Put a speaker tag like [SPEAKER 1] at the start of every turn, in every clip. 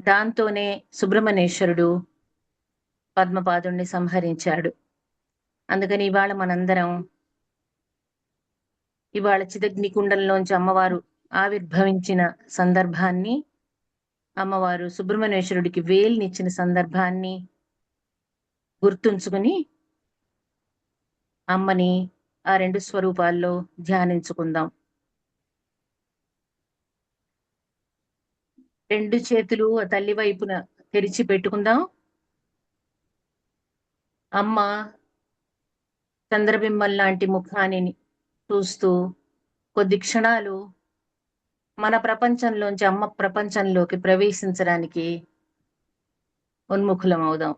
[SPEAKER 1] దాంతోనే సుబ్రహ్మణ్యేశ్వరుడు పద్మపాదుణ్ణి సంహరించాడు. అందుకని ఇవాళ చిదగ్నికుండంలోంచి అమ్మవారు ఆవిర్భవించిన సందర్భాన్ని, అమ్మవారు సుబ్రహ్మణ్యేశ్వరుడికి వేల్నిచ్చిన సందర్భాన్ని గుర్తుంచుకుని అమ్మని ఆ 2 స్వరూపాల్లో ధ్యానించుకుందాం. 2 చేతులు ఆ తల్లి వైపున తెరిచి పెట్టుకుందాం. అమ్మ చంద్రబింబం లాంటి ముఖాన్ని చూస్తూ కొద్ది క్షణాలు మన ప్రపంచంలోంచి అమ్మ ప్రపంచంలోకి ప్రవేశించడానికి ఉన్ముఖులం అవుదాం.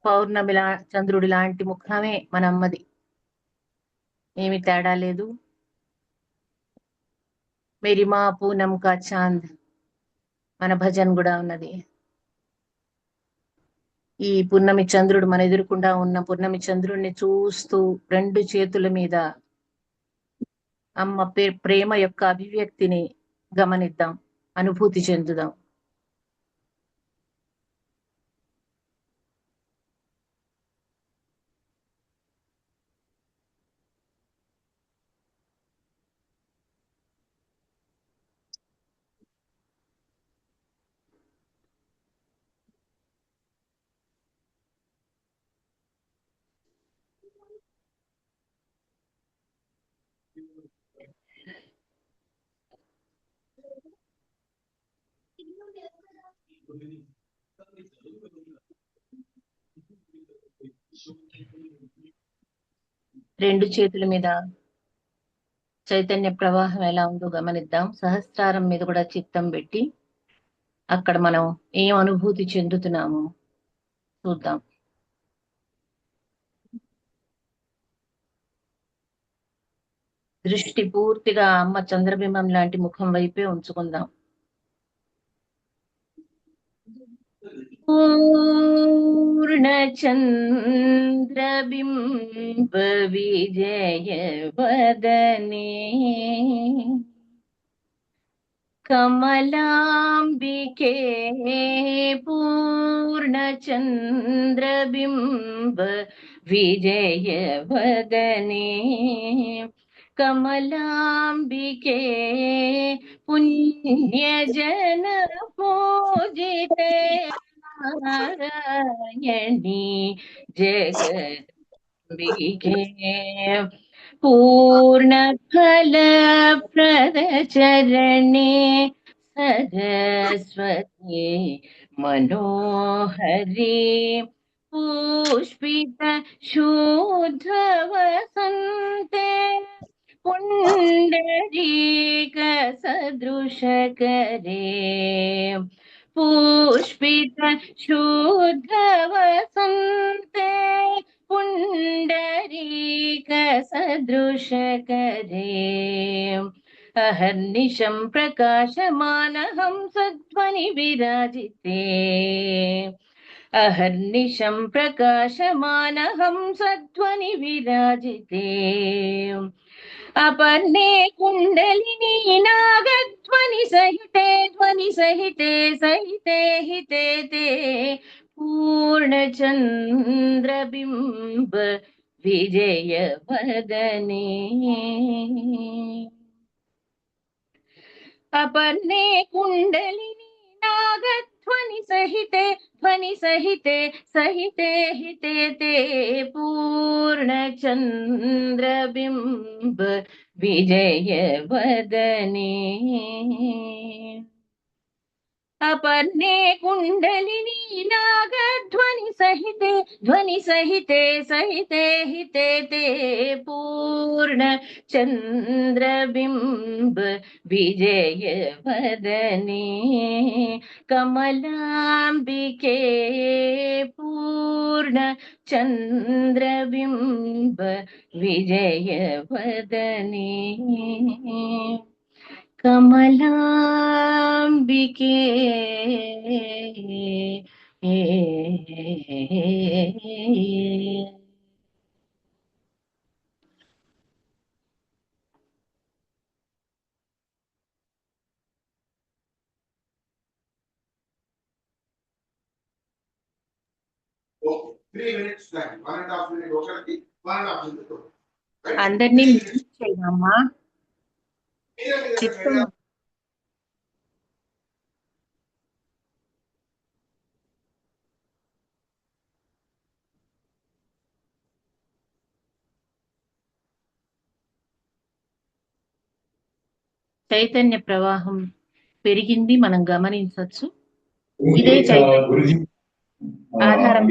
[SPEAKER 1] పౌర్ణమి చంద్రుడి లాంటి ముఖమే మన అమ్మది, ఏమి తేడా లేదు. మేరీ మా పూనం కా చాంద్ మన భజన్ కూడా ఉన్నది. ఈ పున్నమి చంద్రుడు మన ఎదురుకుండా ఉన్న పున్నమి చంద్రుడిని చూస్తూ 2 చేతుల మీద అమ్మ ప్రేమ యొక్క అభివ్యక్తిని గమనిద్దాం, అనుభూతి చెందుదాం. రెండు చేతుల మీద చైతన్య ప్రవాహం ఎలా ఉందో గమనిద్దాం. సహస్రారం మీద కూడా చిత్తం పెట్టి అక్కడ మనం ఏం అనుభూతి చెందుతున్నామో చూద్దాం. దృష్టి పూర్తిగా అమ్మ చంద్రబింబం లాంటి ముఖం వైపే ఉంచుకుందాం. పూర్ణచంద్రబింబ విజయ వదనే కమలాంబికే పూర్ణచంద్రబింబ విజయ వదనే కమలాంబికే పుణ్యజన పూజితే నారాయణి జగదంబికే पूर्णफलप्रदचरणे सरस्वती मनोहरी पुष्पितशुद्धवसन्ते पुण्डरीकसदृशकरे पुष्पितशुद्धवसन्ते पुण्डरीकसदृशकरे अहर्निशं प्रकाशमानहं सध्वनि विराजिते अहर्निशं प्रकाशमानहं सध्वनि विराजिते अपर्णे कुण्डलिनी नागध्वनि सहिते ध्वनि सहिते सहिते हिते ते पूर्णचन्द्रबिम्ब विजय वदने अपर्णे कुण्डलिनी नागध्वनि सहिते ध्वनि सहिते सहिते हिते ते पूर्णचन्द्रबिम्ब विजय वदने अपर्णे कुण्डलिनी नागध्वनि सहिते ध्वनि सहिते सहिते हिते ते पूर्णचन्द्रबिम्ब विजय वदने कमलांबिके पूर्णचन्द्रबिम्ब विजय वदने कमलांबिके అందరినీ మ్యూట్ చేయమ్మా. చిత్తం చైతన్య ప్రవాహం పెరిగింది, మనం గమనించవచ్చు. ఇదే చైతన్య ఆధారం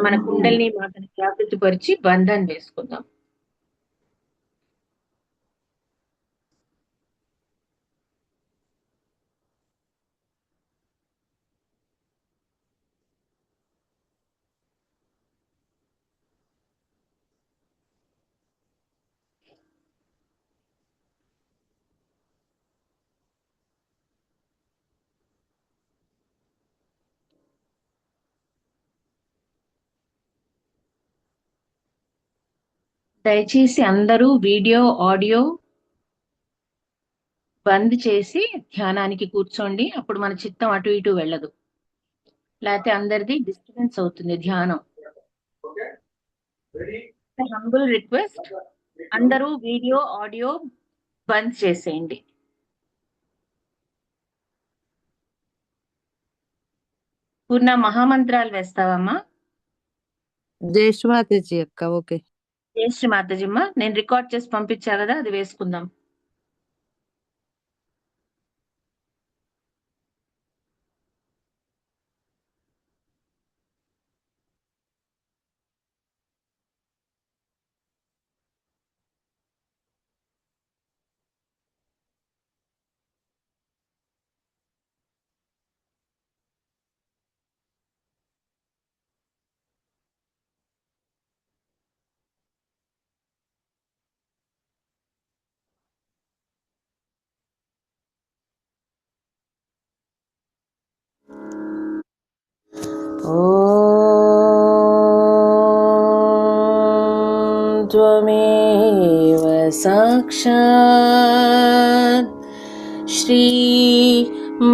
[SPEAKER 1] మన కుండలిని మాటను జాగృతి పరిచి బంధం వేసుకుందాం. దయచేసి అందరూ వీడియో ఆడియో బంద్ చేసి ధ్యానానికి కూర్చోండి. అప్పుడు మన చిత్తం అటు ఇటు వెళ్ళదు, లేకపోతే అందరిది డిస్టర్బెన్స్ అవుతుంది ధ్యానం. హంబుల్ రిక్వెస్ట్, అందరూ వీడియో ఆడియో బంద్ చేసేయండి. పూర్ణ మహామంత్రాలు వేస్తావమ్మా?
[SPEAKER 2] జై శ్రీ మాతాజీ అక్క. ఓకే
[SPEAKER 1] జై శ్రీ మాతాజీమ్మ, నేను రికార్డ్ చేసి పంపించా కదా, అది వేసుకుందాం.
[SPEAKER 2] త్వమేవ సాక్షాత్ శ్రీ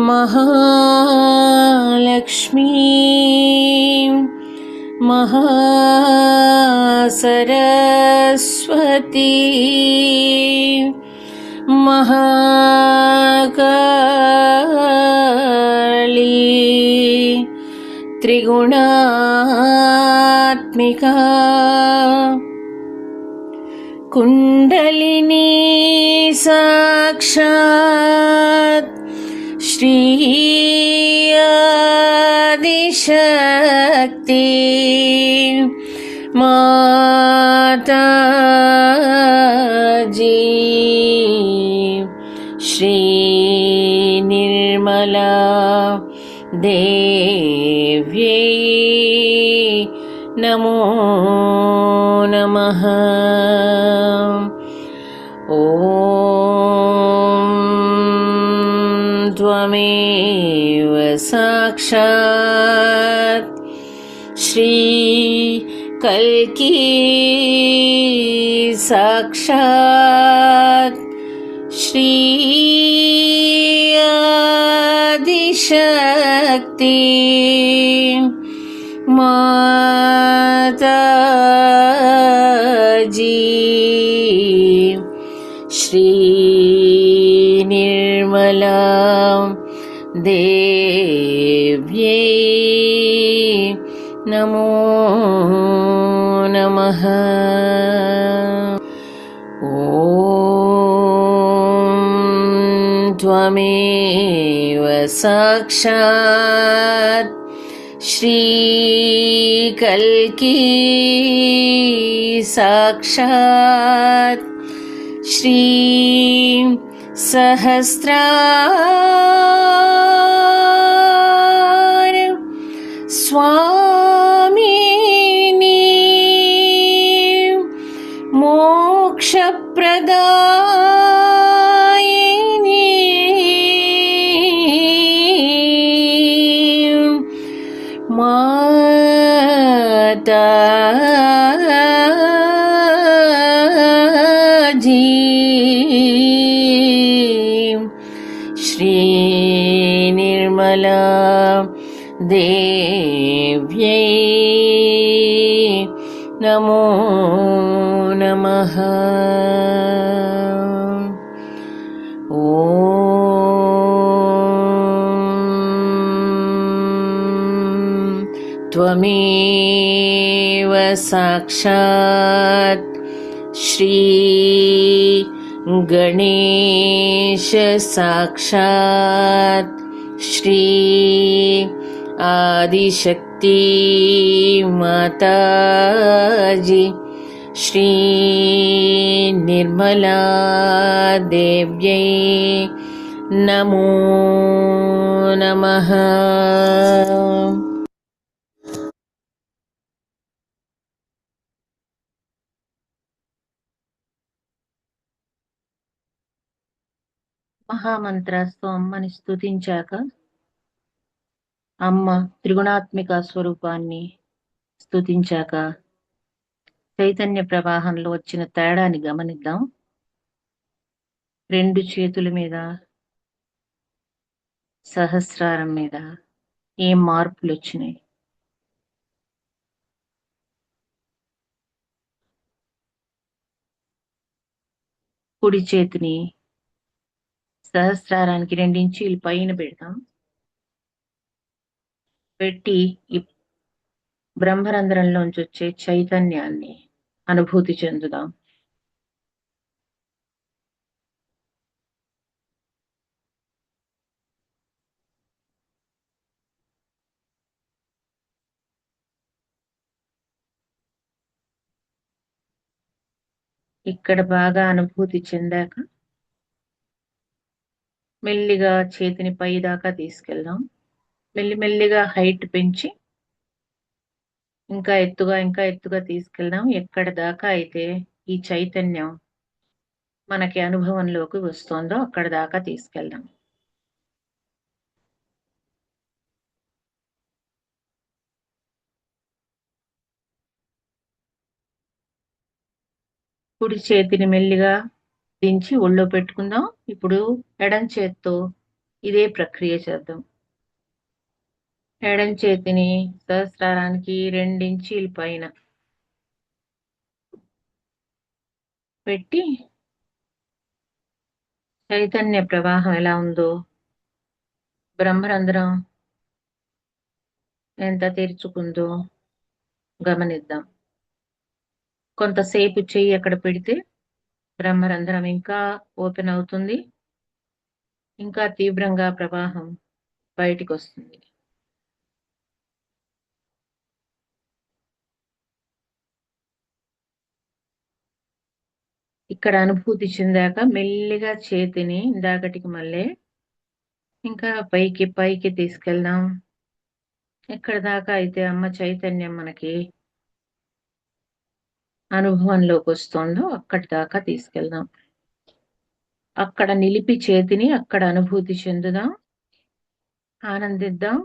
[SPEAKER 2] మహాలక్ష్మీ మహాసరస్వతి మహాకాళీ త్రిగుణాత్మికా కుండలిని సాక్షాత్ శ్రీ ఆదిశక్తి మాతాజీ శ్రీ నిర్మలా దేవ్యై నమో నమః. ఓం త్వమేవ సాక్షాత్ శ్రీ కల్కి సాక్షాత్ శ్రీ ఆదిశక్తి మాతాజీ శ్రీ నిర్మలా దేవ్యై నమో నమః. ఓం త్వమేవ సాక్షాత్ శ్రీ కల్కి సాక్షాత్ శ్రీ సహస్రార స్వామిని మోక్షప్రదాయిని మాతాజీ శ్రీ నిర్మలా దేవ్యై
[SPEAKER 1] నమో నమః. ఓం త్వమేవ సాక్షాత్ శ్రీ గణేశ సాక్షాత్ శ్రీ ఆదిశక్తి మాతాజీ శ్రీ నిర్మలా దేవ్యై నమో నమః. మహామంత్రాస్తో అమ్మని స్తుతించాక అమ్మ త్రిగుణాత్మిక స్వరూపాన్ని స్తుతించాక చైతన్య ప్రవాహంలో వచ్చిన తేడాని గమనిద్దాం. 2 చేతుల మీద, సహస్రారం మీద ఏం మార్పులు వచ్చినాయి? కుడి చేతిని సహస్రారానికి 2 ఇంచీలు పైన పెడతాం. పెట్టి ఈ బ్రహ్మరంధ్రంలోంచి వచ్చే చైతన్యాన్ని అనుభూతి చెందుదాం. ఇక్కడ బాగా అనుభూతి చెందాక మెల్లిగా చేతిని పై దాకా తీసుకెళ్దాం. మెల్లిమెల్లిగా హైట్ పెంచి ఇంకా ఎత్తుగా తీసుకెళ్దాం. ఎక్కడ దాకా అయితే ఈ చైతన్యం మనకి అనుభవంలోకి వస్తుందో అక్కడ దాకా తీసుకెళ్దాం. కుడి చేతిని మెల్లిగా దించి ఒళ్ళో పెట్టుకుందాం. ఇప్పుడు ఎడం చేత్తో ఇదే ప్రక్రియ చేద్దాం. ఎడం చేతిని సహస్రారానికి 2 ఇంచీల పైన పెట్టి చైతన్య ప్రవాహం ఎలా ఉందో, బ్రహ్మరంధ్రం ఎంత తెరుచుకుందో గమనిద్దాం. కొంతసేపు చెయ్యి అక్కడ పెడితే బ్రహ్మరంధ్రం ఇంకా ఓపెన్ అవుతుంది, ఇంకా తీవ్రంగా ప్రవాహం బయటికి వస్తుంది. ఇక్కడ అనుభూతి చెందాక మెల్లిగా చేతిని ఇందాకటికి మళ్ళీ ఇంకా పైకి పైకి తీసుకెళ్దాం. ఎక్కడ దాకా అయితే అమ్మ చైతన్యం మనకి అనుభవంలోకి వస్తుందో అక్కడి దాకా తీసుకెళ్దాం. అక్కడ నిలిపి చేతిని అక్కడ అనుభూతి చెందుదాం, ఆనందిద్దాం.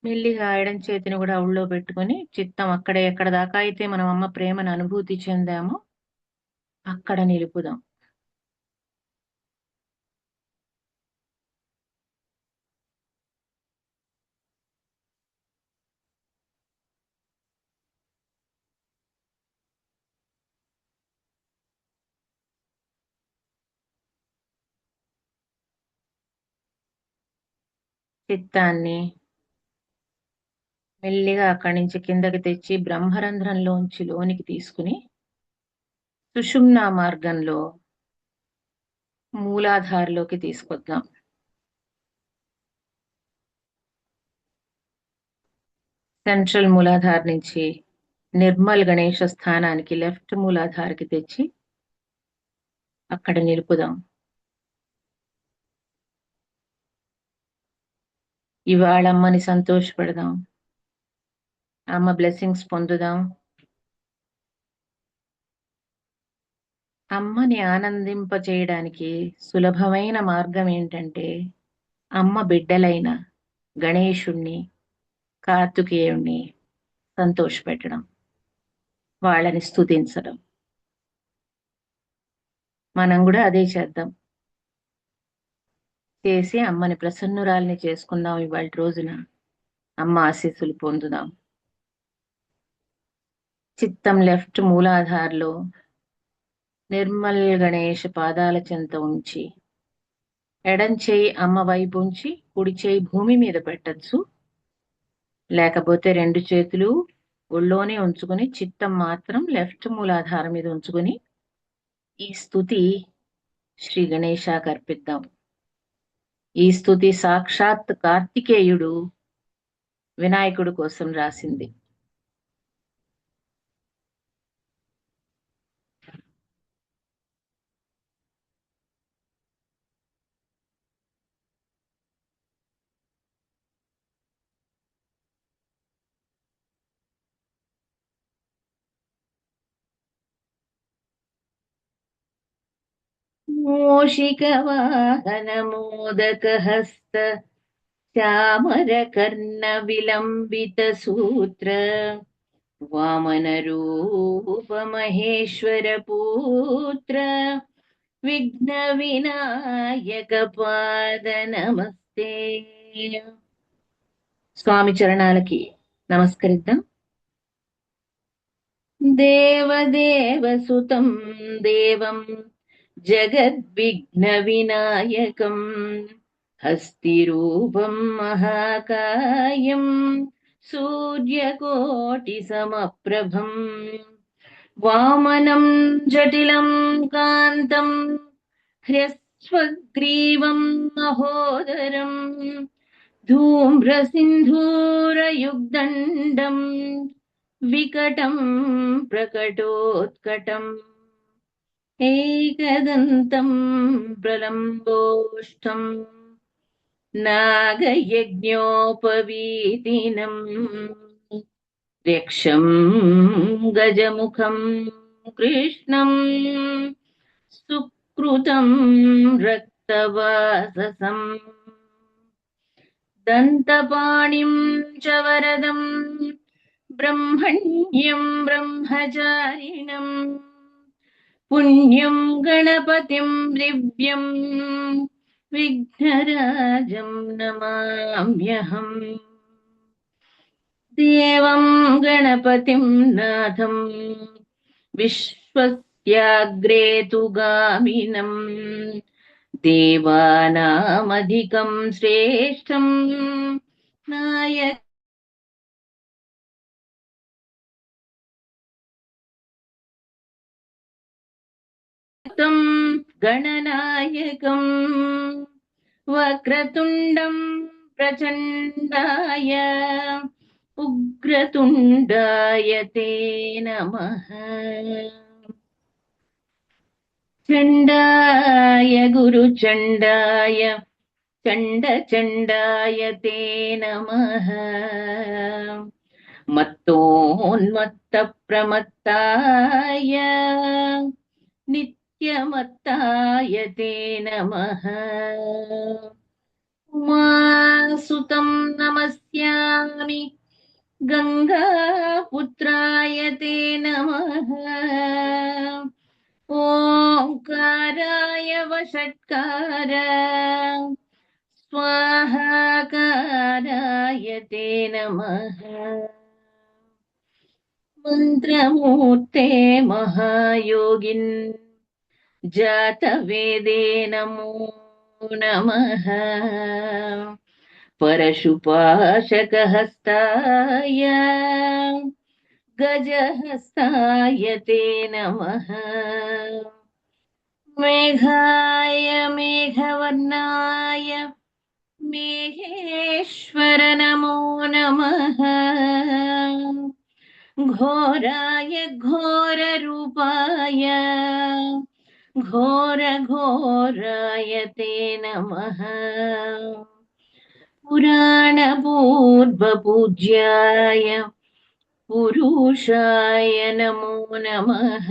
[SPEAKER 1] మెల్లిగా ఎడం చేతిని కూడా ఒళ్ళో పెట్టుకొని చిత్తం అక్కడే ఎక్కడ దాకా అయితే మనం అమ్మ ప్రేమను అనుభూతి చెందామో అక్కడ నిలుపుదాం. చిత్తాన్ని మెల్లిగా అక్కడి నుంచి కిందకి తెచ్చి బ్రహ్మరంధ్రంలోంచి లోనికి తీసుకుని సుషుమ్నా మార్గంలో మూలాధారలోకి తీసుకొద్దాం. సెంట్రల్ మూలాధార నుంచి నిర్మల్ గణేశ స్థానానికి లెఫ్ట్ మూలాధారకి తెచ్చి అక్కడ నిలుపుదాం. ఇవాళ అమ్మని సంతోషపెడదాం, అమ్మ బ్లెస్సింగ్స్ పొందుదాం. అమ్మని ఆనందింప చేయడానికి సులభమైన మార్గం ఏంటంటే అమ్మ బిడ్డలైన గణేశుణ్ణి, కార్తికేయుణ్ణి సంతోషపెట్టడం, వాళ్ళని స్తుతించడం. మనం కూడా అదే చేద్దాం. చేసి అమ్మని ప్రసన్నురాల్ని చేసుకుందాం ఇవాళ రోజున. అమ్మ ఆశీస్సులు పొందుదాం. చిత్తం లెఫ్ట్ మూలాధార్లో నిర్మల్ గణేష్ పాదాల చెంత ఉంచి ఎడం చేయి అమ్మ వైపు ఉంచి కుడి చేయి భూమి మీద పెట్టచ్చు. లేకపోతే రెండు చేతులు ఒళ్ళోనే ఉంచుకొని చిత్తం మాత్రం లెఫ్ట్ మూలాధారం మీద ఉంచుకొని ఈ స్తుతి శ్రీ గణేశాకి అర్పిద్దాం. ఈ స్తుతి సాక్షాత్ కార్తికేయుడు వినాయకుడు కోసం రాసింది. మూషికవాహన మోదక హస్త చామర కర్ణ విలంబిత సూత్ర వామన రూప మహేశ్వర పుత్ర విఘ్న వినాయక పాద నమస్తే. స్వామి చరణాలకి నమస్కరిద్దాం. దేవదేవ సుతం దేవం జగద్విఘ్న వినాయకం హస్తిరూపం మహాకాయం సూర్యకోటి సమప్రభం వామనం జటిలం కాంతం హ్రస్వగ్రీవం మహోదరం ధూమ్రసింధూరయుగ్దండం వికటం ప్రకటోత్కటం ఏకదంతం ప్రలంబోష్టం నాగయజ్ఞోపవీతినం యక్షం గజముఖం కృష్ణం సుకృతం రక్తవాససం దంతపాణిం చ వరదం బ్రహ్మణ్యం బ్రహ్మచారిణం పుణ్యం గణపతిం దివ్యం విఘ్నరాజం నమామ్యహం. దేవం గణపతిం నాథం విశ్వస్యాగ్రే తు గామినం దేవానామధికం శ్రేష్టం నాయక గణనాయకం వక్రతుండం ప్రచండాయ ఉగ్రతుండాయ తే నమః. చండాయ గురుచండాయ చండాయ తే నమః. మత్తోన్మత్త ప్రమత్తాయ నిత్యమత్తాయ తే నమః. ఉమాసుతం నమస్యామి గంగాపుత్రాయ తే నమః. ఓంకారాయ వషట్కార స్వాహాకారాయ తే నమః. మంత్రమూర్తే మహాయోగిన్ జాతవేదే నమో నమః. పరశుపాశకహస్తాయ గజహస్తాయ తే నమః. మేఘాయ మేఘవర్ణాయ మేఘేశ్వర నమో నమః. ఘోరాయ ఘోరరూపాయ ఘోరఘోరాయ తే నమః. పురాణపూర్వపూజ్యాయ పురుషాయ నమో నమః.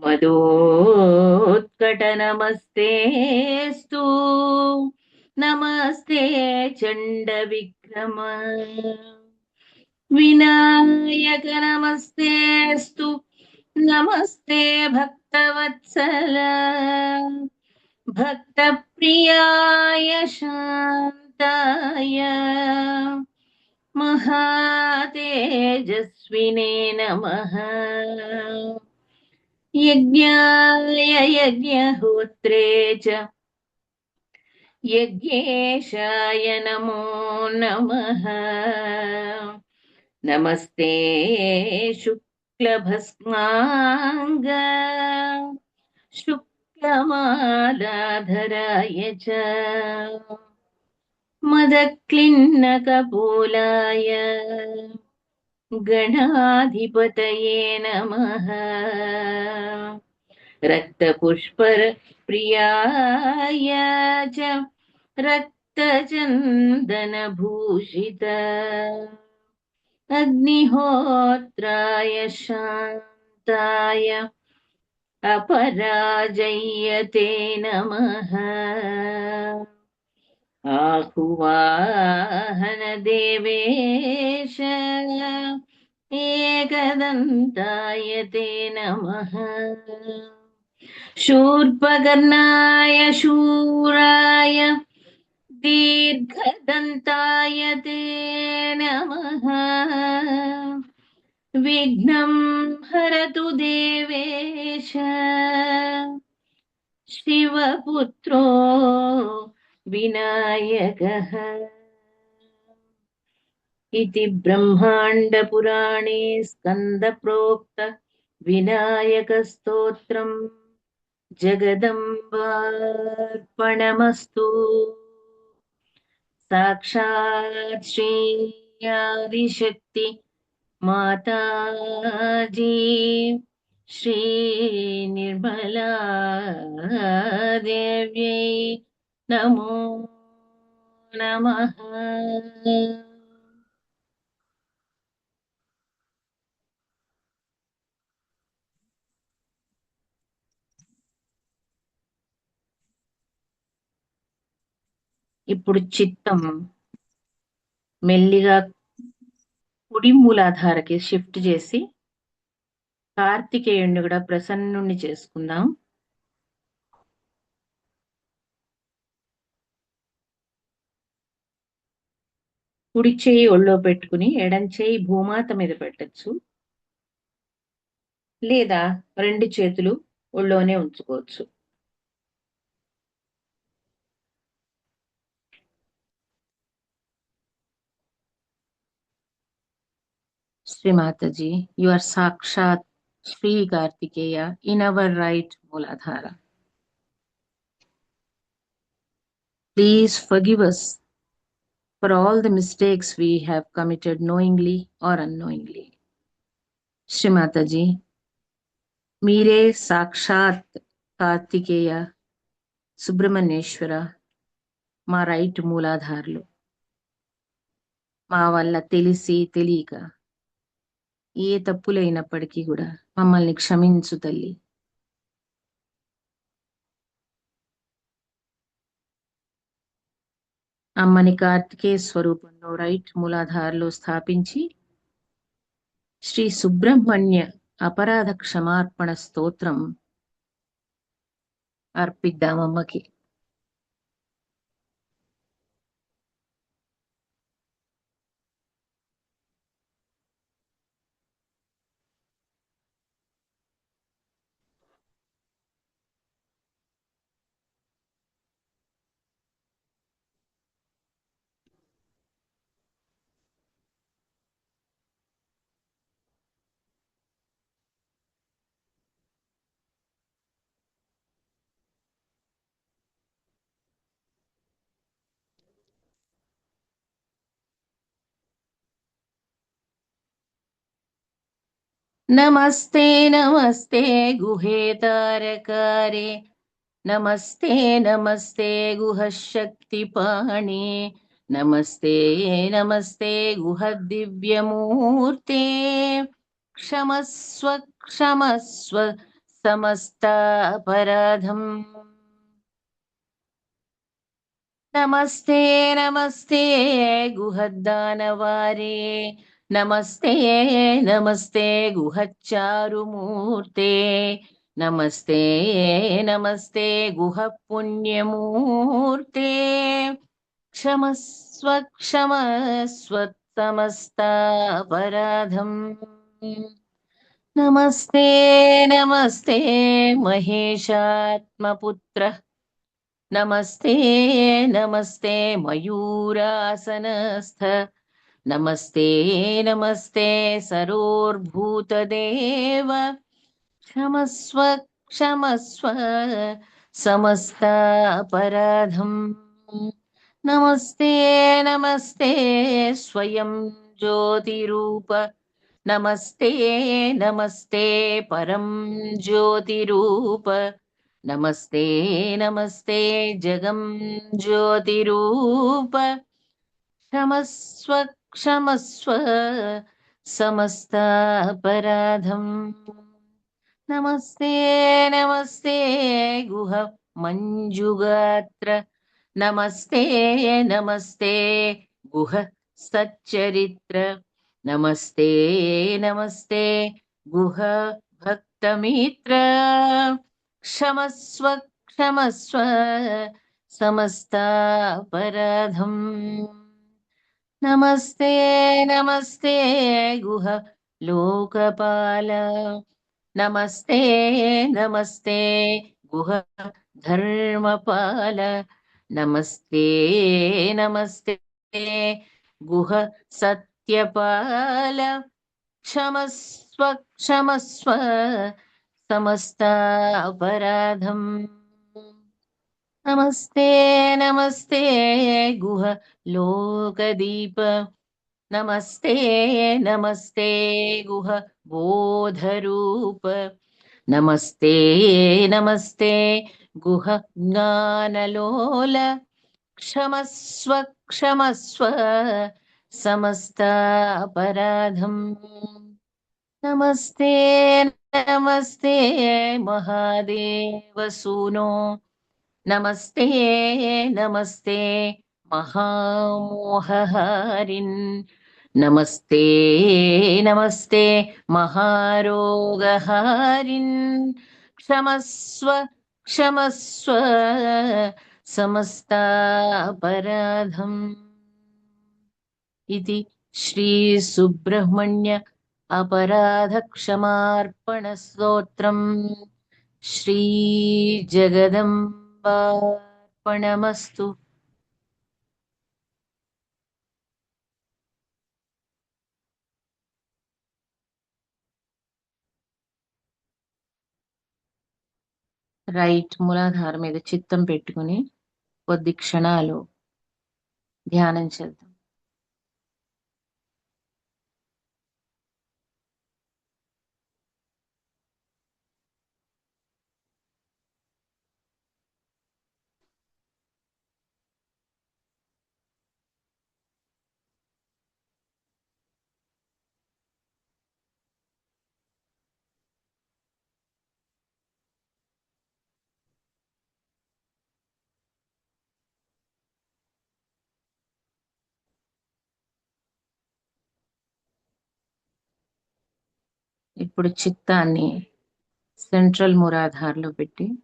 [SPEAKER 1] మదోత్కట నమస్తేస్తు నమస్తే చండ విక్రమ. వినాయక నమస్తేస్తు నమస్తే భక్తవత్సల. భక్త ప్రియాయ శాంతాయ महाकाय महातेजस्विने नमः। यज्ञाय यज्ञहोत्रे च यज्ञेशाय नमो नमः। नमस्ते शुक्लभस्मांग शुक्लमालाधराय च मदक्लिन्नकपोलाय गणाधिपतये नमः। रक्तपुष्पप्रियाय च रक्तचन्दनभूषित अग्निहोत्राय शान्ताय अपराजयते नमः। आहुवाहन देवेश एकदन्ताय ते नमः। शूर्पकर्णाय शूराय दीर्घदन्ताय ते नमः। विघ्नं हरतु देवेश शिवपुत्रो विनायकः। इति ब्रह्माण्डपुराणे स्कन्दप्रोक्त विनायकस्तोत्रम् जगदम्बार्पणमस्तु। साक्षात् श्री आदिशक्ति माताजी श्री निर्मला देव्यै नमो नमः। ఇప్పుడు చిత్తం మెల్లిగా కుడి మూలాధారకి షిఫ్ట్ చేసి కార్తికేయుణ్ణి కూడా ప్రసన్నుణ్ణి చేసుకుందాం. కుడి చేయి ఒళ్ళో పెట్టుకుని ఎడం చేయి భూమాత మీద పెట్టచ్చు, లేదా రెండు చేతులు ఒళ్ళోనే ఉంచుకోవచ్చు. Sri Mataji, you are Sakshat Sri Kartikeya in our right Mooladhara. Please forgive us for all the mistakes we have committed knowingly or unknowingly. Sri Mataji, మీరే సాక్షాత్ కార్తికేయ సుబ్రహ్మణ్యేశ్వర మా రైట్ మూలాధారులు. మా వల్ల తెలిసి తెలియక ఏ తప్పులైనప్పటికీ కూడా మమ్మల్ని క్షమించు తల్లి. అమ్మని కార్తికేయ స్వరూపంలో రైట్ మూలాధారలో స్థాపించి శ్రీ సుబ్రహ్మణ్య అపరాధ క్షమార్పణ స్తోత్రం అర్పిద్దాం అమ్మకి. నమస్తే నమస్తే గుహేతారకారే నమస్తే నమస్తే గుహశక్తిపాణే నమస్తే నమస్తే గుహదివ్యమూర్తే క్షమస్వ క్షమస్వ సమస్తాపరాధం. నమస్తే నమస్తే గుహద్దానవారే నమస్తే నమస్తే గుహచారుమూర్తే నమస్తే నమస్తే గుహ పుణ్యమూర్తే क्षमस्व क्षमस्व समस्तापराधम्। नमस्ते नमस्ते महेशात्मपुत्र। नमस्ते नमस्ते मयूरासनस्थ। नमस्ते नमस्ते सरोर्भूतदेव। क्षमस्व क्षमस्व समस्तापराधम्। नमस्ते नमस्ते स्वयं ज्योतिरूप। नमस्ते नमस्ते परं ज्योतिरूप। नमस्ते नमस्ते जगं ज्योतिरूप। क्षमस्व क्षमस्व समस्तापराधम्। नमस्ते नमस्ते गुह मञ्जुगात्र। नमस्ते नमस्ते गुह सच्चरित्र। नमस्ते नमस्ते गुह भक्तमित्र। क्षमस्व क्षमस्व समस्तापराधम्। नमस्ते नमस्ते गुह लोकपाल। नमस्ते नमस्ते गुह धर्मपाल। नमस्ते नमस्ते गुह सत्यपाल। क्षमस्व क्षमस्व समस्तापराधम्। नमस्ते नमस्ते गुह लोकदीप। नमस्ते नमस्ते गुह बोधरूप। नमस्ते नमस्ते गुह ज्ञानलोल। क्षमस्व क्षमस्व समस्तापराधम्। नमस्ते नमस्ते महादेव सूनो। नमस्ते नमस्ते महामोहहारिन्। नमस्ते नमस्ते महारोगहारिन्। क्षमस्व क्षमस्व समस्तापराधम्। इति श्री सुब्रह्मण्य अपराध क्षमार्पण स्तोत्रम्। श्री जगदम्बार्पणमस्तु। రైట్ మూలాధార మీద చిత్తం పెట్టుకుని కొద్ది క్షణాలు ధ్యానం చేద్దాం. ఇప్పుడు చిత్తాన్ని సెంట్రల్ మూలాధారలో పెట్టి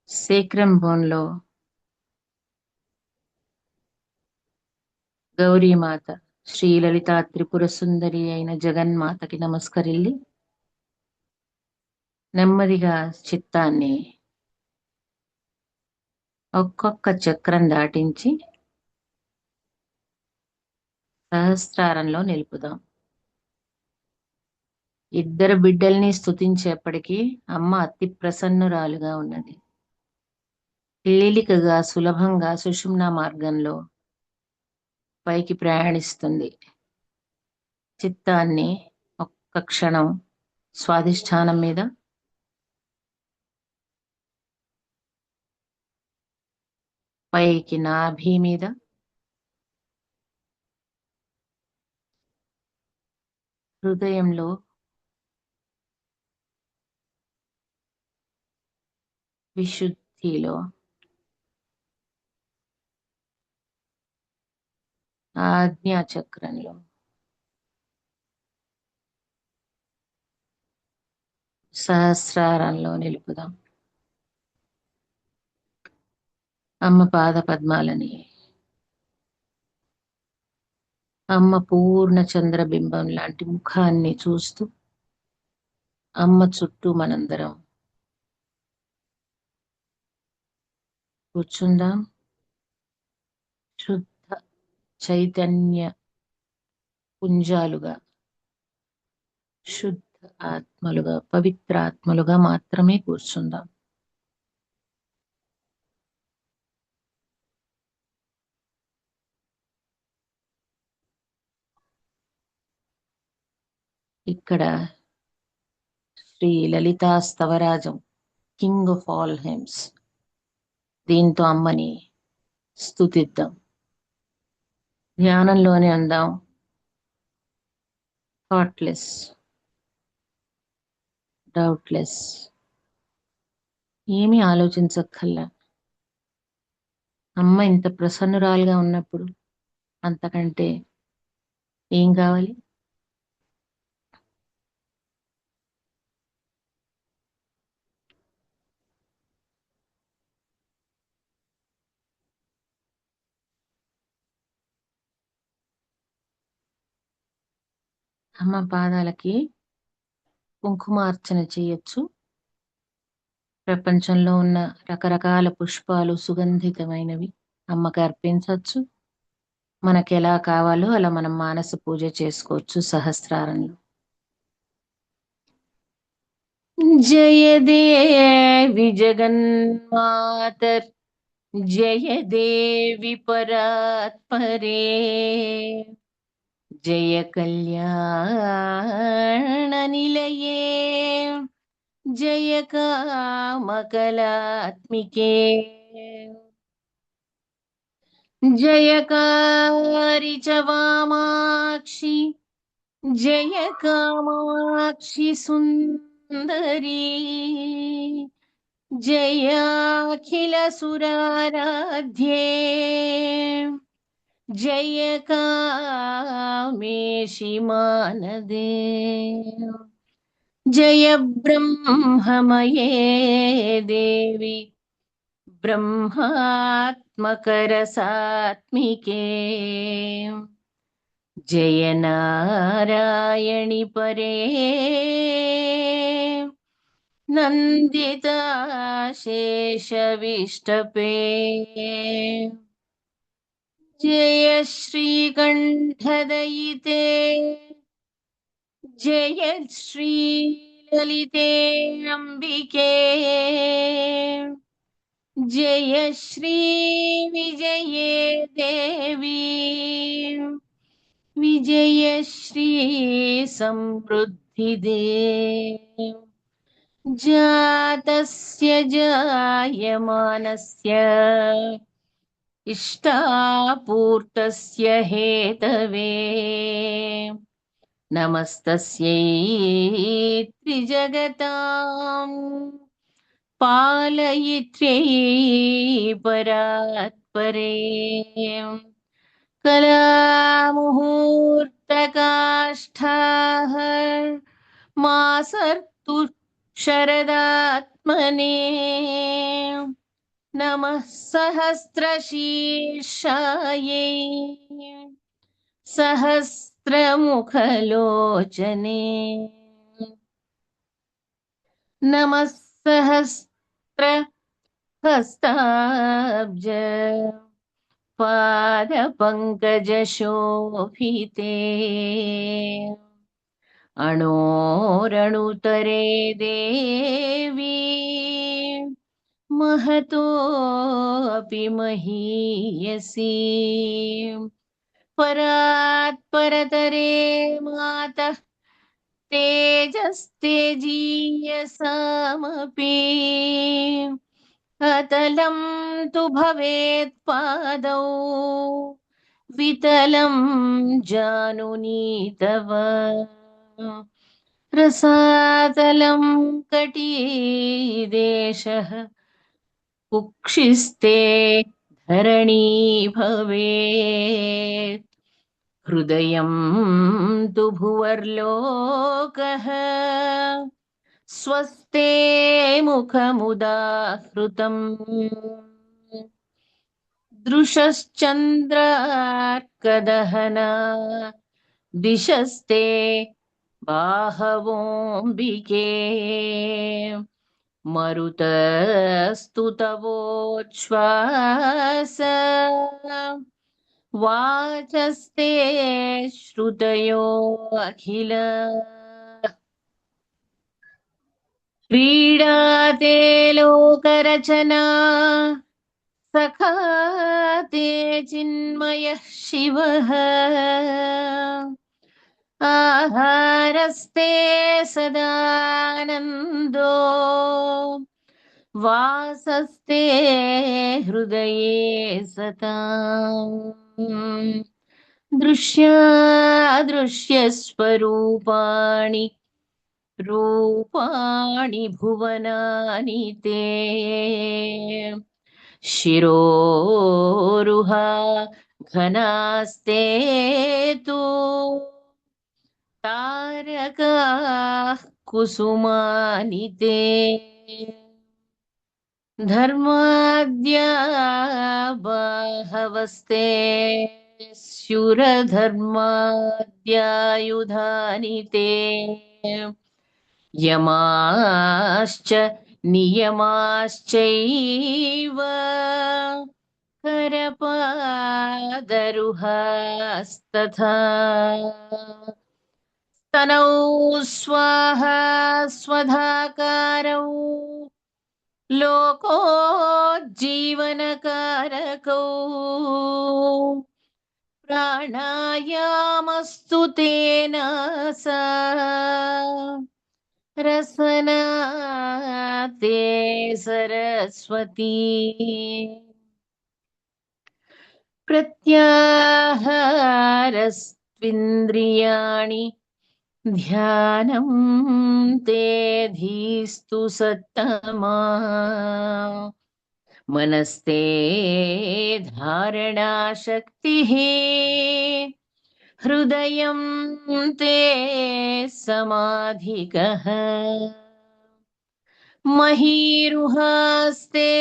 [SPEAKER 1] సేక్రమ్ బోన్ లో గౌరీమాత శ్రీ లలితా త్రిపుర సుందరి అయిన జగన్మాతకి నమస్కరిల్లి నెమ్మదిగా చిత్తాన్ని ఒక్కొక్క చక్రం దాటించి సహస్రారంలో నిలుపుదాం. ఇద్దరు బిడ్డల్ని స్తుతించేప్పటికీ అమ్మ అతి ప్రసన్నురాలుగా ఉన్నది. తేలికగా సులభంగా సుషుమ్నా మార్గంలో పైకి ప్రయాణిస్తుంది. చిత్తాన్ని ఒక్క క్షణం స్వాధిష్టానం మీద, పైకి నాభి మీద, హృదయంలో విశుద్ధిలో, ఆజ్ఞా చక్రంలో, సహస్రారంలో నిలుపుదాం. అమ్మ పాద పద్మాలని, అమ్మ పూర్ణ చంద్రబింబం లాంటి ముఖాన్ని చూస్తూ అమ్మ చుట్టూ మనందరం కూర్చుందాం. శుద్ధ చైతన్య పుంజాలుగా, శుద్ధ ఆత్మలుగా, పవిత్ర ఆత్మలుగా మాత్రమే కూర్చుందాం. ఇక్కడ Shri Lalita Stavarajam, king of all hymns, దీంతో అమ్మని స్తుతిద్దాం. ధ్యానంలోనే అందాం, థాట్లెస్, డౌట్లెస్, ఏమీ ఆలోచించక్కర్లా. అమ్మ ఇంత ప్రసన్నురాలుగా ఉన్నప్పుడు అంతకంటే ఏం కావాలి? అమ్మ పాదాలకి కుంకుమార్చన చేయొచ్చు. ప్రపంచంలో ఉన్న రకరకాల పుష్పాలు సుగంధితమైనవి అమ్మకి అర్పించవచ్చు. మనకి ఎలా కావాలో అలా మనం మానస పూజ చేసుకోవచ్చు సహస్రారంలో. జయ దేవి జగన్మాతర్, జయ దేవి పరాత్పరే, జయ కళ్యాణ నిలయే, జయ కామకలాత్మికే, జయకారి చ వామాక్షి, జయ కామాక్షి సుందరీ, జయాఖిల సురారాధ్యే, జయ కామేషి మానదే, జయ బ్రహ్మమయే దేవి, బ్రహ్మాత్మకరసాత్మికే, జయ నారాయణి పరే, నందితాశేషవిష్టపే, జయ శ్రీకంఠదయితే, జయ శ్రీలలితే అంబికే, జయ శ్రీ విజయే దేవి, విజయ శ్రీ సమృద్ధిదే, జాతస్య జాయమానస్య ఇష్టాపూర్తస్య హేతవే, నమస్తస్యై త్రిజగతాం పాలయిత్ర్యై పరాత్పరే, కళాముహూర్తకాష్ఠాః మాసర్తు శరదాత్మనే, నమః సహస్రశీర్షాయై సహస్రముఖలోచనే, నమః సహస్రహస్తాబ్జ పాదపంకజశోభితే, అణోరణుతరే దేవి महतोऽपि महीयसी, परात्परतरे मातः तेजस्तेजीयसामपि, अतलं तु भवेत् पादौ वितलं जानुनी तव, रसातलं कटिदेशः कुक्षिस्ते धरणी भवेत्, हृदयं तु भुवर्लोकः स्वस्ते मुखमुदाहृतम्, दृशश्चन्द्रार्कदहना दिशस्ते बाहवोऽम्बिके मरुतस्तुतवोच्छ्वास वाचस्ते श्रुतयो अखिल क्रीडाते लोकरचना सखा ते चिन्मयः शिवः आहारस्ते सदानन्दो वासस्ते हृदये सताम् दृश्यादृश्यस्वरूपाणि रूपाणि भुवनानि ते शिरोरुहा घनास्ते तु तारकाः कुसुमानि ते धर्माद्या बाहवस्ते शूरधर्माद्यायुधानि ते यमाश्च नियमाश्चैव करपादरुहास्तथा तनौ स्वाहा स्वधाकारौ लोकोज्जीवनकारकौ प्राणायामस्तु तेन सा रसना ते सरस्वती प्रत्याहारस्त्विन्द्रियाणि ध्यानं ते धीस्तु सत्तमा मनस्ते धारणाशक्तिः हृदयं ते समाधिकः महीरुहास्ते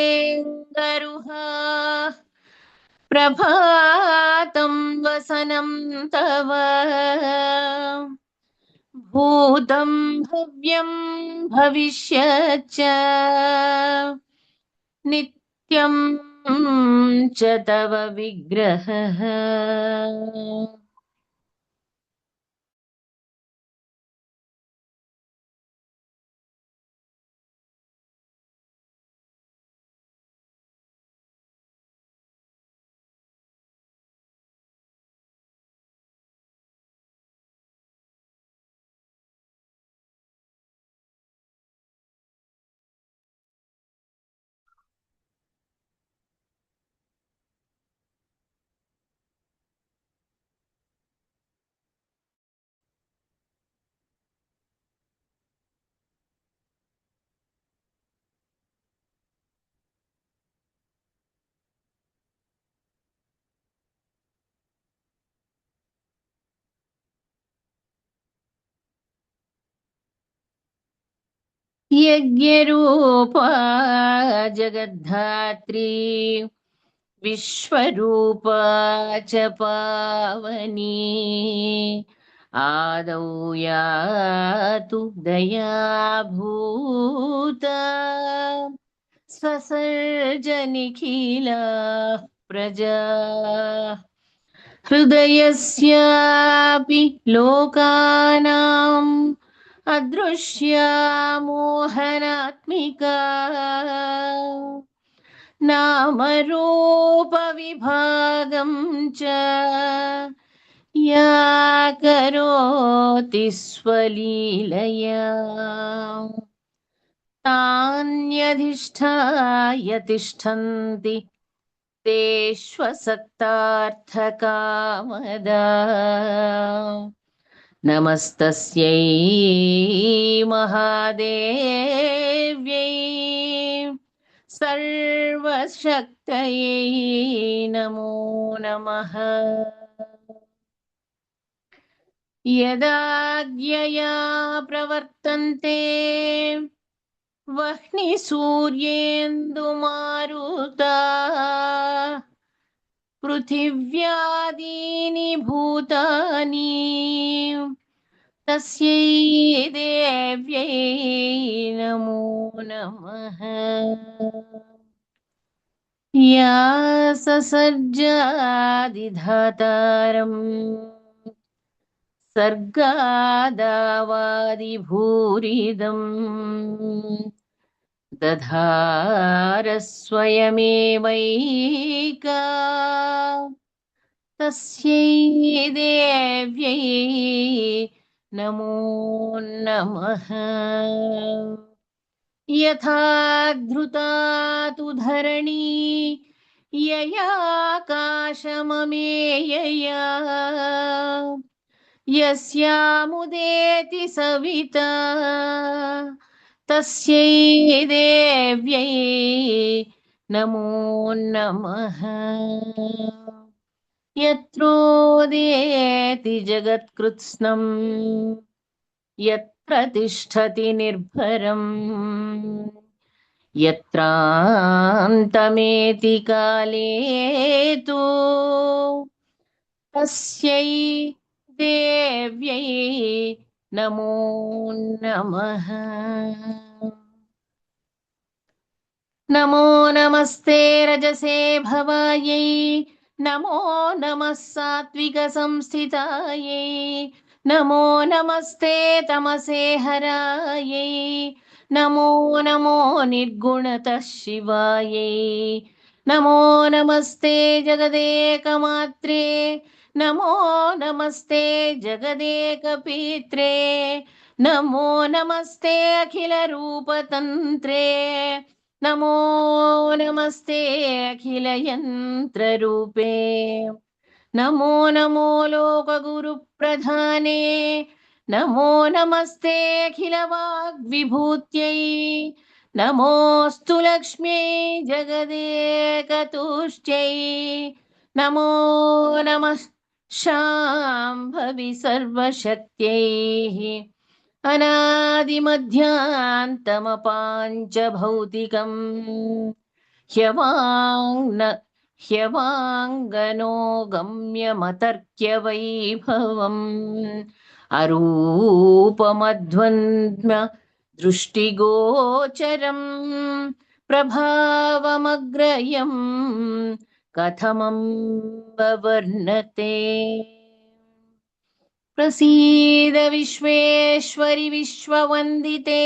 [SPEAKER 1] गरुहाः प्रभातं वसनं तव भूतं भव्यं भविष्यच्च नित्यं च तव विग्रहः यज्ञरूपा जगद्धात्री विश्वरूपा च पावनी आदौ यातु दयाभूता स्वसर्जनिखिलाः प्रजा हृदयस्यापि लोकानाम् अदृश्या मोहनात्मिका नामरूपविभागं च या करोति स्वलीलया तान्यधिष्ठाय तिष्ठन्ति तेष्वसक्तार्थकामदा नमस्तस्यै महादेव्यै सर्वशक्तये नमो नमः यदाज्ञया प्रवर्तन्ते वह्निसूर्येन्दुमारुता पृथिव्यादीनि भूतानि तस्यै देव्यै नमो नमः। या ससर्जादिधातारम् सर्गादावादिभूरिदम् दधार स्वयमेवैका तस्यै देव्यै नमो नमः। यथा धृता तु धरणी ययाकाशममेयया यस्यामुदेति सविता तस्यै देव्यै नमो नमः। यत्रोदेति जगत्कृत्स्नम् यत्र तिष्ठति निर्भरम् यत्रान्तमेति काले तु तस्यै देव्यै नमो नमः। नमो नमस्ते रजसे भवायै नमो नमः सात्विकसंस्थितायै नमो नमस्ते तमसे हरायै नमो नमो निर्गुणतः शिवायै नमो नमस्ते जगदेकमात्रे नमो नमस्ते जगदेकपित्रे नमो नमस्ते अखिलरूपतन्त्रे नमो नमस्ते अखिलयन्त्ररूपे नमो नमो लोकगुरुप्रधाने नमो नमस्ते अखिलवाग्विभूत्यै नमोऽस्तु लक्ष्म्यै जगदेकतुष्ट्यै नमो नमः शाम्भवि सर्वशक्त्यै अनादिमध्यान्तमपाञ्चभौतिकम् ह्यवाङ्गनो गम्यमतर्क्यवैभवम् अरूपमध्वन्म दृष्टिगोचरम् प्रभावमग्रयम् कथमं वर्णते। प्रसीद विश्वेश्वरि विश्ववन्दिते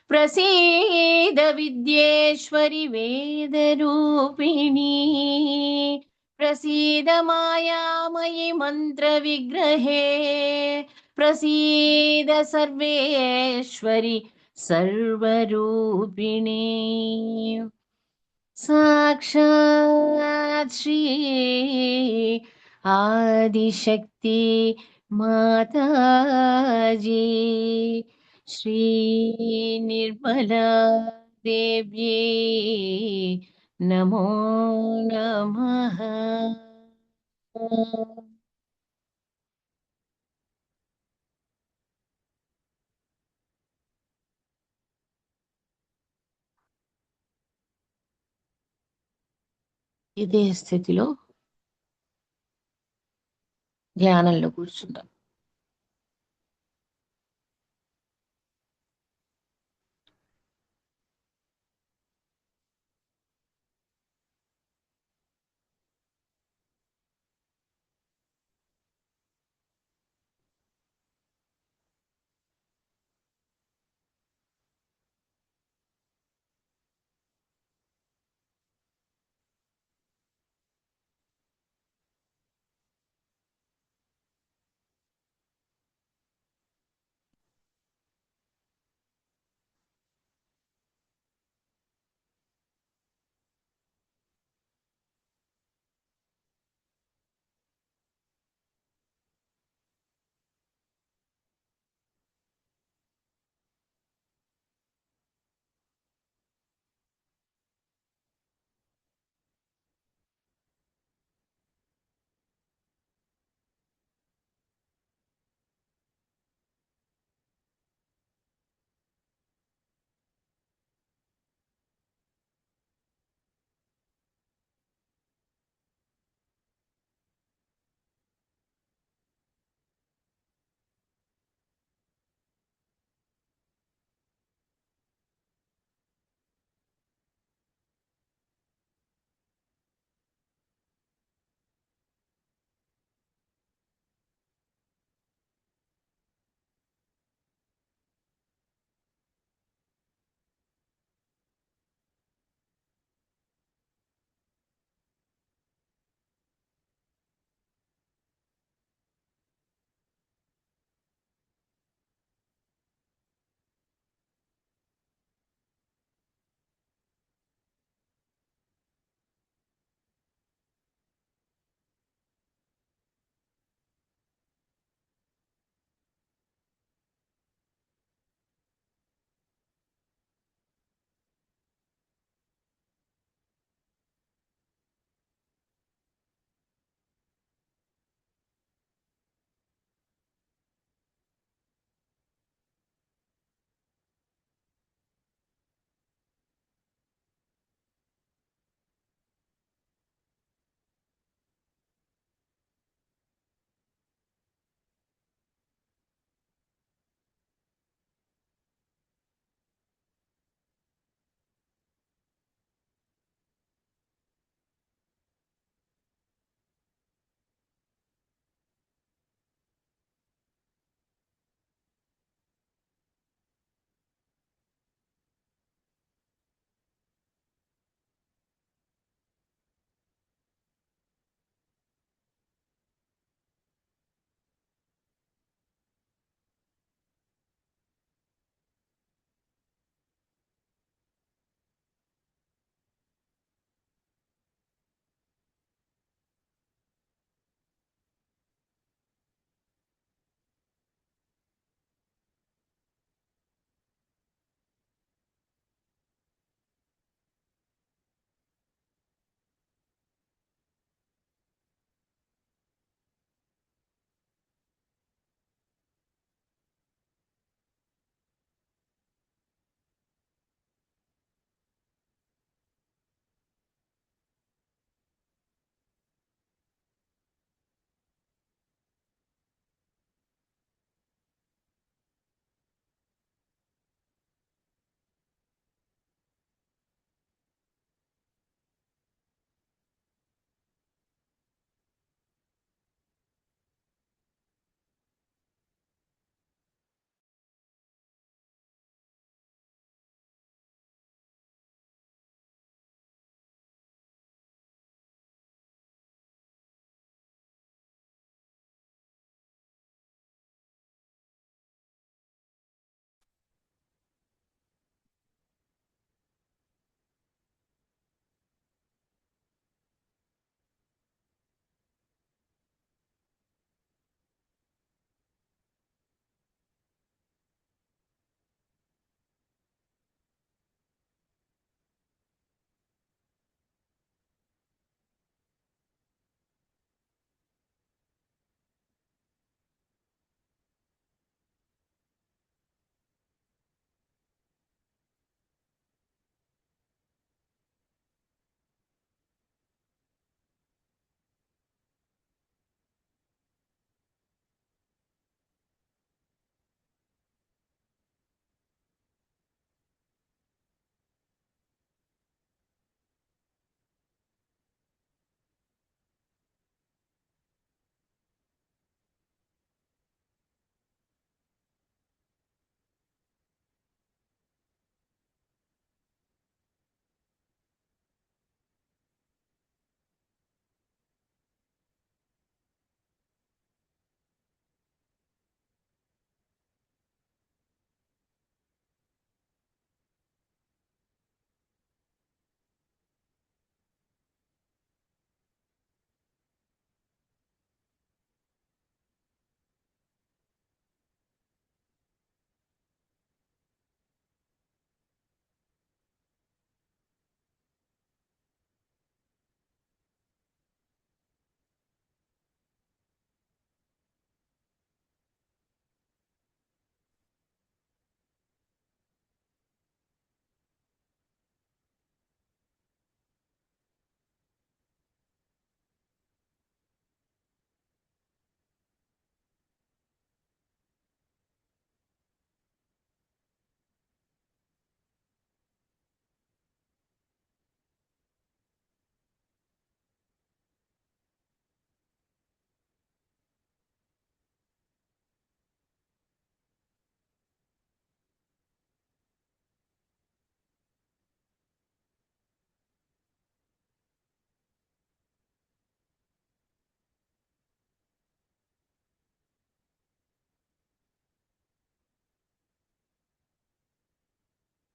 [SPEAKER 1] प्रसीद विद्येश्वरि वेदरूपिणी प्रसीद मायामयि मन्त्रविग्रहे प्रसीद सर्वेश्वरि सर्वरूपिणी साक्षात् श्री आदिशक्ति माताजी श्री निर्मला देव्यै नमो नमः। ఇదే స్థితిలో ధ్యానంలో కూర్చుంటాం.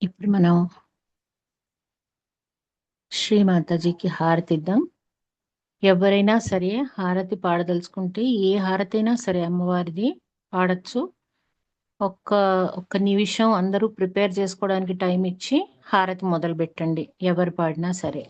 [SPEAKER 1] ఇప్పుడు మనం శ్రీ మాతాజీకి హారతి ఇద్దాం. ఎవరైనా సరే హారతి పాడదలుచుకుంటే ఏ హారతి అయినా సరే అమ్మవారిది పాడొచ్చు. ఒక్క ఒక్క నిమిషం అందరూ ప్రిపేర్ చేసుకోవడానికి టైం ఇచ్చి హారతి మొదలు పెట్టండి, ఎవరు పాడినా సరే.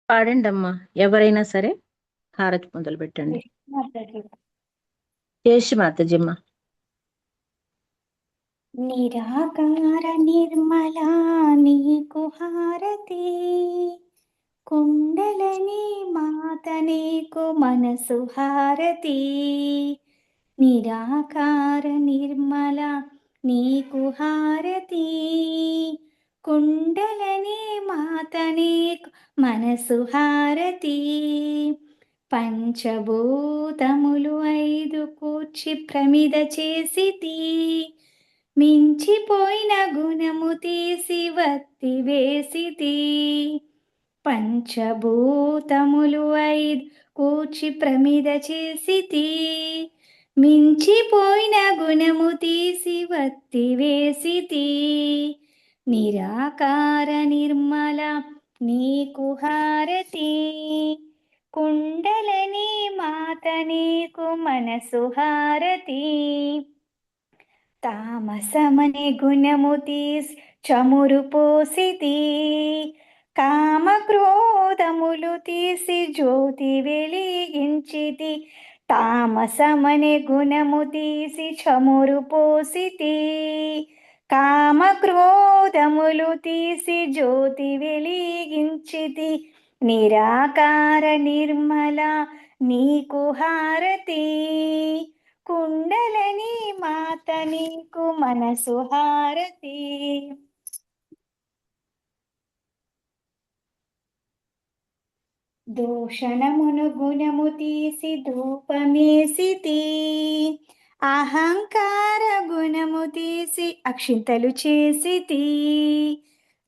[SPEAKER 1] పాడండి అమ్మా, ఎవరైనా సరే హారతి మొదలు పెట్టండి. జై మాతాజీ అమ్మా.
[SPEAKER 3] నిరాకార నిర్మలా నీకు హారతి, కుండలని మాత నీకు మనసు హారతి. నిరాకార నిర్మల నీకు హారతి, కుండలని మాత నీకు మనసు హారతి. పంచభూతములు ఐదు కూర్చి ప్రమిద చేసితి, మించిపోయిన గుణము తీసి వత్తి వేసితి. పంచభూతములు ఐదు కూర్చి ప్రమిద చేసితి, మించిపోయిన గుణము తీసి వత్తి వేసితి. నిరాకార నిర్మల నీకు హారతి, కుండలని మాత నీకు మనసు హారతి. తామసమనే గుణము తీసి చమురు పోసితి, కామక్రోధములు తీసి జ్యోతి వెలిగించితి. తామసమనే గుణము తీసి చమురు పోసితి, కామక్రోధములు తీసి జ్యోతి వెలిగించితి. నిరాకార నిర్మల నీకు హారతి, కుండలని మాత నీకు మనసు హారతి. దూషణమును గుణము తీసి ధూపమేసితి, అహంకార గుణము తీసి అక్షింతలు చేసితి.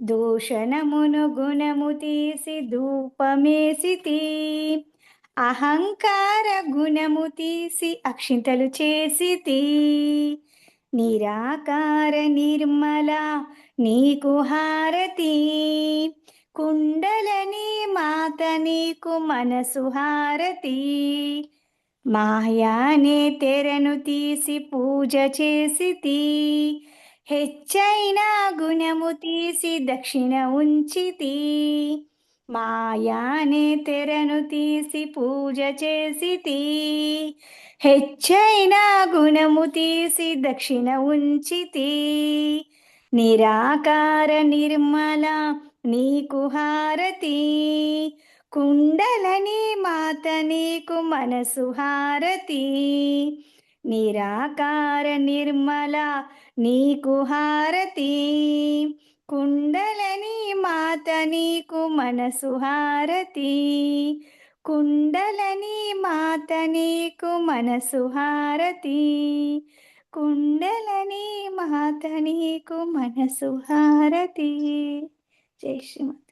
[SPEAKER 3] దూషణమును గుణము తీసి ధూపమేసితి, అహంకార గుణము తీసి అక్షింతలు చేసితి. నిరాకార నిర్మల నీకు హారతి, కుండలని మాత నీకు మనసు హారతి. మాయానే తెరను తీసి పూజ చేసితి, హెచ్చైన గుణము తీసి దక్షిణ ఉంచితి. మాయానే తెరను తీసి పూజ చేసితి, హెచ్చైన గుణము తీసి దక్షిణ ఉంచితి. నిరాకార నిర్మల నీకు హారతి, కుండలని మాత నీకు మనసు హారతి. నిరాకార నిర్మల నీకు హారతి, కుండలని మాత నీకు మనసు హారతి. కుండలని మాత నీకు మనసు హారతి, కుండలని మాత నీకు మనసు హారతి. జై శ్రీమాత.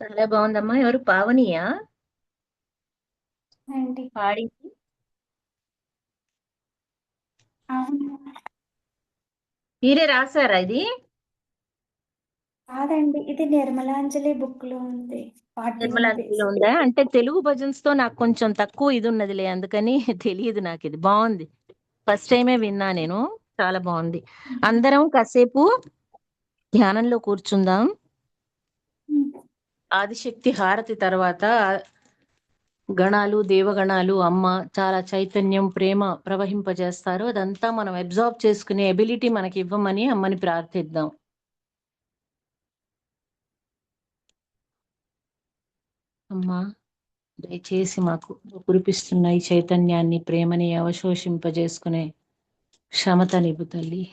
[SPEAKER 1] చాలా బాగుందమ్మా. ఎవరు పావనియా
[SPEAKER 3] అండి
[SPEAKER 1] పాడి?
[SPEAKER 3] అవును.
[SPEAKER 1] మీరే రాసారా ఇది?
[SPEAKER 3] కాదండి, ఇది నిర్మలాంజలి బుక్ లో ఉంది. 41
[SPEAKER 1] నిర్మలాంజలిలో
[SPEAKER 3] పేజ్.
[SPEAKER 1] ఉందా? అంటే తెలుగు భజన్స్ తో నాకు కొంచెం తక్కువ ఇది ఉన్నదిలే, అందుకని తెలియదు నాకు. ఇది బాగుంది, ఫస్ట్ టైమే విన్నా నేను. చాలా బాగుంది. అందరం కాసేపు ధ్యానంలో కూర్చుందాం. ఆదిశక్తి హారతి తర్వాత గణాలు, దేవగణాలు, అమ్మ చాలా చైతన్యం, ప్రేమ ప్రవహింపజేస్తారు. అదంతా మనం అబ్జార్బ్ చేసుకునే ఎబిలిటీ మనకి ఇవ్వమని అమ్మని ప్రార్థిద్దాం. అమ్మా, దయచేసి మాకు కురిపిస్తున్న ఈ చైతన్యాన్ని, ప్రేమని అవశోషింపజేసుకునే క్షమతనివ్వు తల్లి.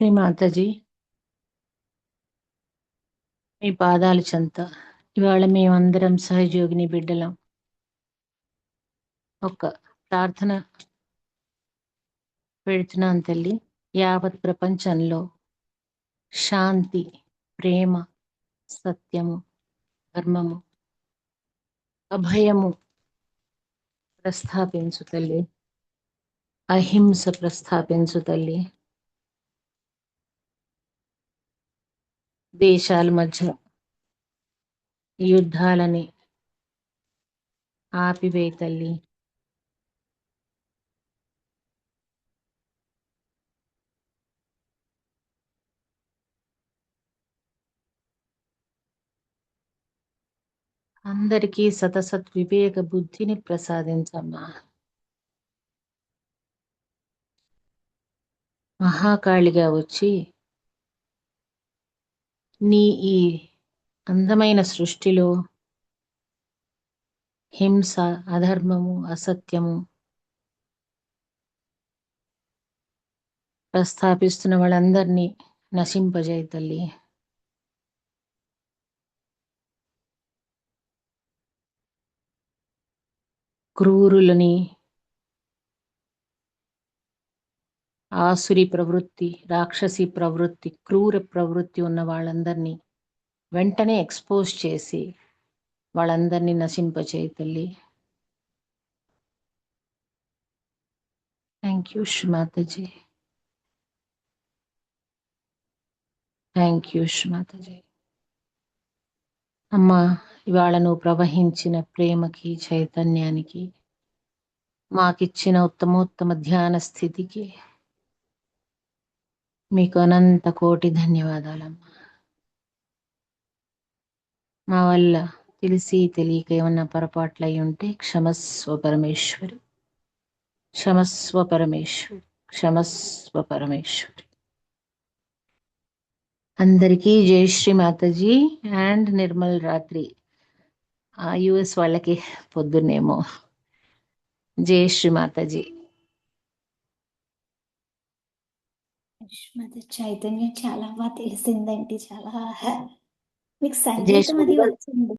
[SPEAKER 1] శ్రీ మాతాజీ, మీ పాదాలు చెంత ఇవాళ మేమందరం సహజయోగిని బిడ్డలం ఒక ప్రార్థన పెడుతున్నాను తల్లి. యావత్ ప్రపంచంలో శాంతి, ప్రేమ, సత్యము, ధర్మము, అభయము ప్రస్థాపించు తల్లి. అహింస ప్రస్థాపించు తల్లి. దేశాల మధ్య యుద్ధాలని ఆపివేయి తల్లి. అందరికీ సతసత్ వివేక బుద్ధిని ప్రసాదించమ్మా. మహాకాళిగా వచ్చి నీ ఈ అందమైన సృష్టిలో హింస, అధర్మము, అసత్యము ప్రస్థాపిస్తున్న వాళ్ళందరినీ నశింపజేయ తల్లి. క్రూరులని, ఆసురి ప్రవృత్తి, రాక్షసి ప్రవృత్తి, క్రూర ప్రవృత్తి ఉన్న వాళ్ళందరినీ వెంటనే ఎక్స్పోజ్ చేసి వాళ్ళందరినీ నశింపచేయ తల్లి. Thank you Mataji. Thank you Mataji. అమ్మా, ఇవాళ నువ్వు ప్రవహించిన ప్రేమకి, చైతన్యానికి, మాకిచ్చిన ఉత్తమోత్తమ ధ్యాన స్థితికి మీకు అనంత కోటి ధన్యవాదాలమ్మా. మా వల్ల తెలిసి తెలియక ఏమన్నా పొరపాట్లు అయి ఉంటే క్షమస్వ పరమేశ్వరి, క్షమస్వ పరమేశ్వరి, క్షమస్వ పరమేశ్వరి. అందరికీ జై శ్రీ మాతాజీ అండ్ నిర్మల్ రాత్రి. యుఎస్ వాళ్ళకి పొద్దున్నేమో. జై శ్రీ మాతాజీ.
[SPEAKER 3] శ్రీమతి చైతన్యం చాలా బాగా తెలిసిందండి. చాలా మీకు
[SPEAKER 1] జై
[SPEAKER 3] సంగీతం
[SPEAKER 1] శ్రీ
[SPEAKER 3] అది వచ్చింది.